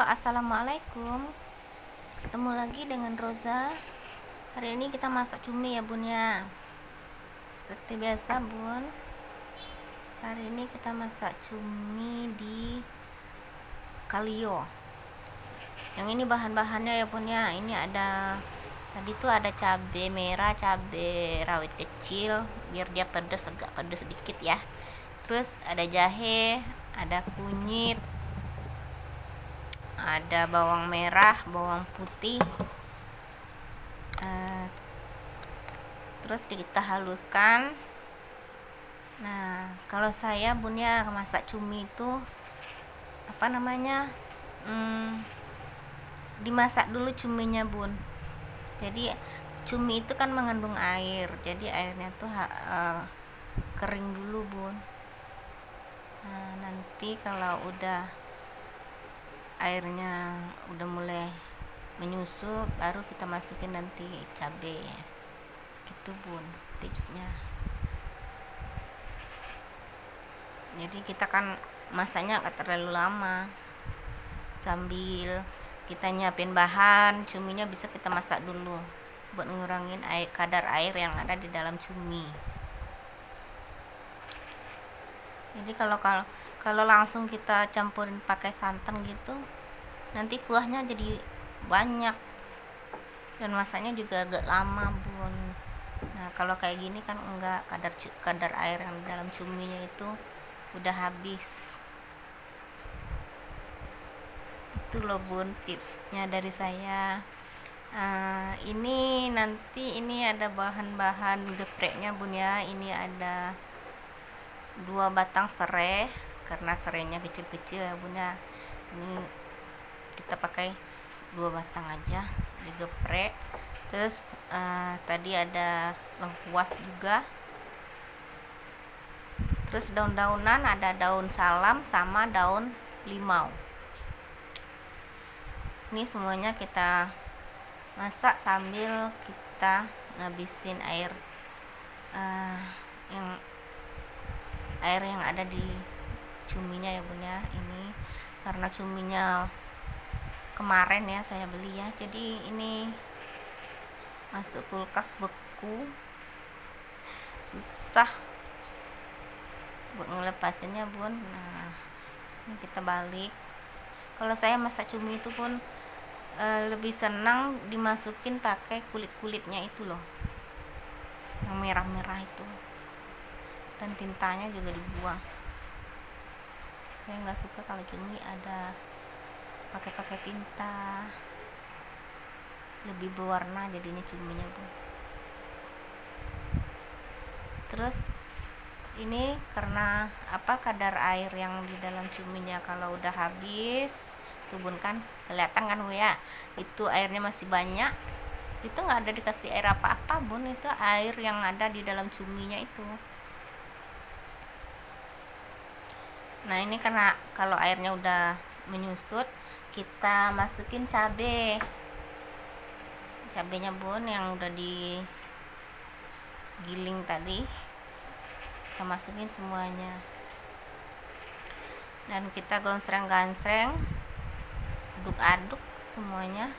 Assalamualaikum. Ketemu lagi dengan Roza. Hari ini kita masak cumi ya bun ya. Seperti biasa bun, hari ini kita masak cumi di kalio. Yang ini bahan-bahannya ya bun ya. Ini ada, tadi tuh ada cabai merah, cabai rawit kecil biar dia pedas, agak pedas sedikit ya. Terus ada jahe, ada kunyit, ada bawang merah, bawang putih, terus kita haluskan. Nah, kalau saya bun ya masak cumi itu dimasak dulu cuminya bun. Jadi cumi itu kan mengandung air, jadi airnya tuh kering dulu bun. Nah, nanti kalau udah airnya udah mulai menyusut, baru kita masukin nanti cabai gitu bun, tipsnya. Jadi kita kan masaknya gak terlalu lama, sambil kita nyiapin bahan, cuminya bisa kita masak dulu buat ngurangin kadar air yang ada di dalam cumi. Jadi kalau langsung kita campurin pakai santan gitu, nanti kuahnya jadi banyak dan masaknya juga agak lama bun. Nah, kalau kayak gini kan enggak, kadar air yang di dalam cuminya itu udah habis. Itu loh bun tipsnya dari saya. Ini nanti ini ada bahan-bahan gepreknya bun ya. Ini ada 2 batang serai, karena serainya kecil-kecil ya bun ya. Ini kita pakai 2 batang aja digeprek. Terus tadi ada lengkuas juga. Terus daun-daunan, ada daun salam sama daun limau. Ini semuanya kita masak sambil kita ngabisin air yang ada di cuminya ya bun ya. Ini karena cuminya kemarin ya saya beli ya, jadi ini masuk kulkas beku, susah buat ngelepasinnya bun. Nah, ini kita balik. Kalau saya masak cumi itu pun lebih senang dimasukin pakai kulit-kulitnya itu loh, yang merah-merah itu, dan tintanya juga dibuang. Saya nggak suka kalau cumi ada pakai tinta, lebih berwarna jadinya cuminya bu. Terus ini karena kadar air yang di dalam cuminya kalau udah habis tuh bun, kan kelihatan kan bu ya, itu airnya masih banyak, itu nggak ada dikasih air apa-apa bun, itu air yang ada di dalam cuminya itu. Nah, ini karena kalau airnya udah menyusut, kita masukin cabenya bun yang udah digiling tadi, kita masukin semuanya dan kita gonsreng-gansreng, aduk-aduk semuanya,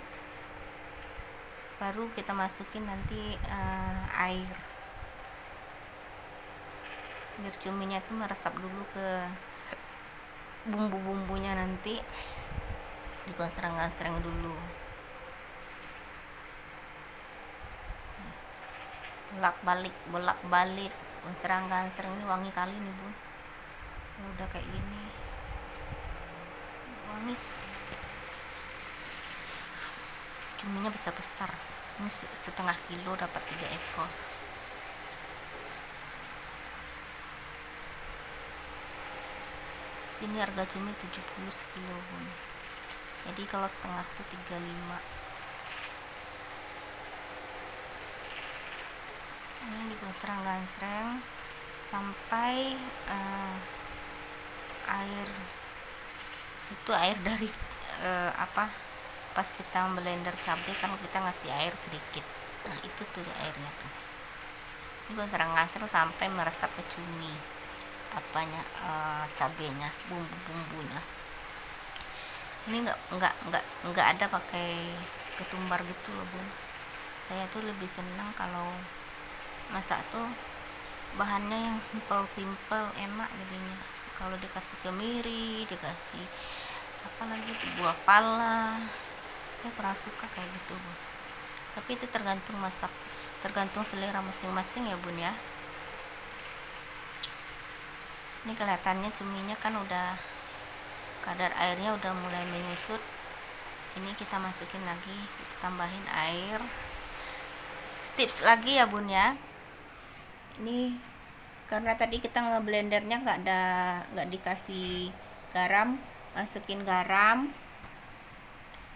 baru kita masukin nanti air biar cuminya itu meresap dulu ke bumbu-bumbunya, nanti digonsreng-gansreng dulu, bolak-balik gonsreng-gansreng. Ini wangi kali nih bun, udah kayak gini wangi. Cuminya besar-besar, ini setengah kilo dapat 3 ekor. Sini harga cumi 70 sekilo bun, jadi kalau setengah tuh 35. Ini digonsreng-gansreng sampai air dari pas kita blender cabai kan kita ngasih air sedikit, nah itu tuh airnya tuh. Ini gonsreng-gansreng sampai meresap ke cumi cabenya, bumbu-bumbunya. Ini nggak ada pakai ketumbar gitu loh bun. Saya tuh lebih senang kalau masak tuh bahannya yang simple enak jadinya. Kalau dikasih kemiri, dikasih apa lagi tuh, buah pala, saya kurang suka kayak gitu bun. Tapi itu tergantung selera masing-masing ya bun ya. Ini kelihatannya cuminya kan udah kadar airnya udah mulai menyusut. Ini kita masukin lagi, kita tambahin air. Tips lagi ya bun ya, ini karena tadi kita ngeblendernya nggak dikasih garam, masukin garam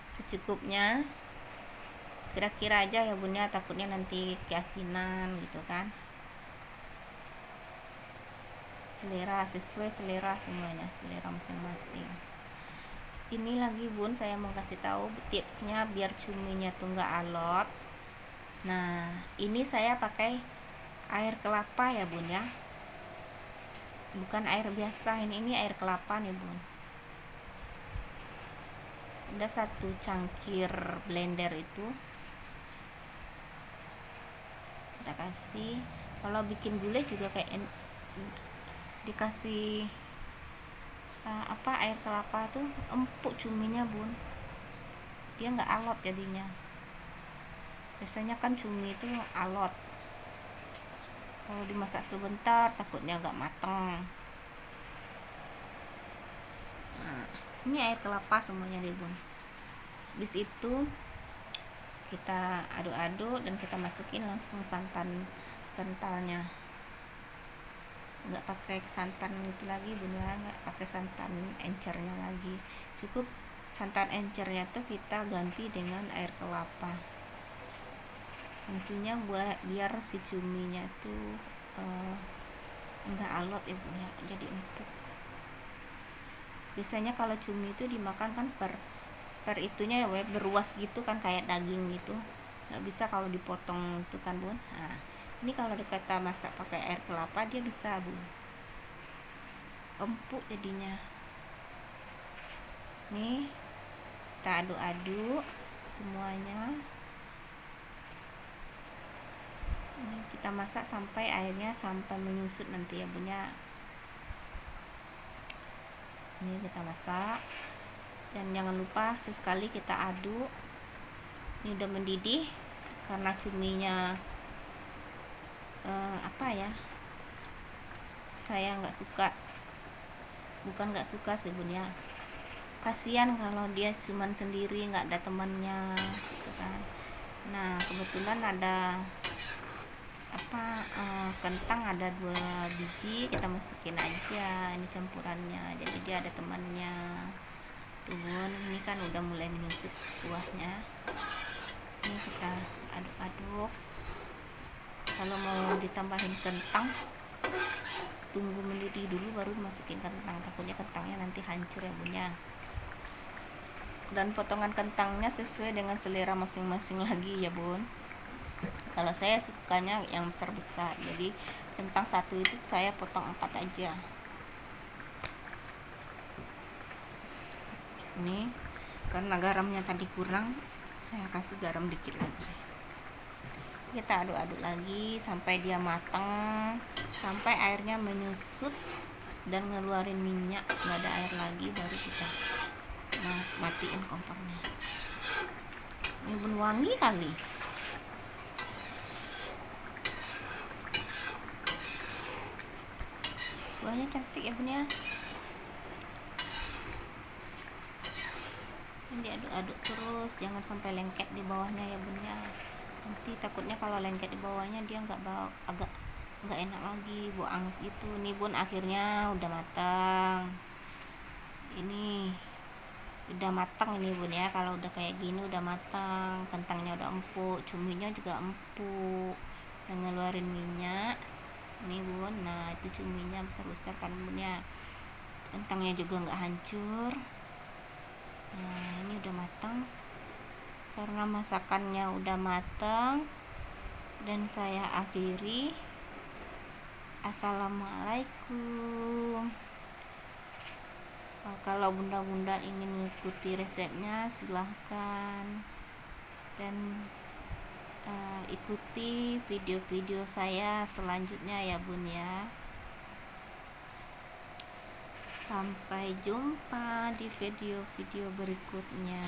secukupnya, kira-kira aja ya bun ya, takutnya nanti keasinan gitu kan. Sesuai selera semuanya, selera masing-masing. Ini lagi bun, saya mau kasih tahu tipsnya biar cuminya tuh nggak alot. Nah, ini saya pakai air kelapa ya bun ya, bukan air biasa, ini air kelapa nih bun. Udah 1 cangkir blender itu kita kasih. Kalau bikin gulai juga kayak dikasih air kelapa tuh empuk cuminya bun, dia nggak alot jadinya. Biasanya kan cumi itu alot, kalau dimasak sebentar takutnya agak mateng. Nah, ini air kelapa semuanya deh bun. Habis itu kita aduk-aduk dan kita masukin langsung santan kentalnya. Nggak pakai santan itu lagi bun ya, nggak pakai santan encernya lagi, cukup santan encernya tuh kita ganti dengan air kelapa. Fungsinya biar si cuminya tuh enggak alot ya bun ya, jadi empuk. Biasanya kalau cumi itu dimakan kan per itunya ya, beruas gitu kan, kayak daging gitu, nggak bisa kalau dipotong itu kan bun. Nah, ini kalau kita masak pakai air kelapa dia bisa bun, empuk jadinya. Nih kita aduk-aduk semuanya. Ini kita masak sampai airnya sampai menyusut nanti ya bun ya. Ini kita masak dan jangan lupa sesekali kita aduk. Ini udah mendidih karena cuminya saya bukan nggak suka sih bun ya, kasihan kalau dia cuman sendiri nggak ada temannya gitu kan. Nah, kebetulan ada kentang ada 2 biji, kita masukin aja ini campurannya, jadi dia ada temannya tuh bun. Ini kan udah mulai menyusut buahnya, ini kita aduk-aduk. Kalau mau ditambahin kentang tunggu mendidih dulu baru masukin kentang, takutnya kentangnya nanti hancur ya bun ya. Dan potongan kentangnya sesuai dengan selera masing-masing lagi ya bun. Kalau saya sukanya yang besar-besar, jadi kentang 1 itu saya potong 4 aja. Ini karena garamnya tadi kurang, saya kasih garam dikit lagi. Kita aduk-aduk lagi sampai dia matang, sampai airnya menyusut dan ngeluarin minyak, nggak ada air lagi, baru kita matiin kompornya. Ini bun wangi kali. Buahnya cantik ya bun ya. Ini diaduk-aduk terus, jangan sampai lengket di bawahnya ya bun ya. Nanti takutnya kalau lengket di bawahnya dia agak nggak enak lagi, bau angus gitu. Nih bun, akhirnya udah matang. Ini udah matang ini bun ya. Kalau udah kayak gini udah matang, kentangnya udah empuk, cuminya juga empuk, udah ngeluarin minyak nih bun. Nah, itu cuminya besar-besar kan bun ya, kentangnya juga nggak hancur. Nah, ini udah matang. Karena masakannya udah matang dan saya akhiri. Assalamualaikum. Kalau bunda-bunda ingin mengikuti resepnya silahkan, dan ikuti video-video saya selanjutnya ya bun ya. Sampai jumpa di video-video berikutnya.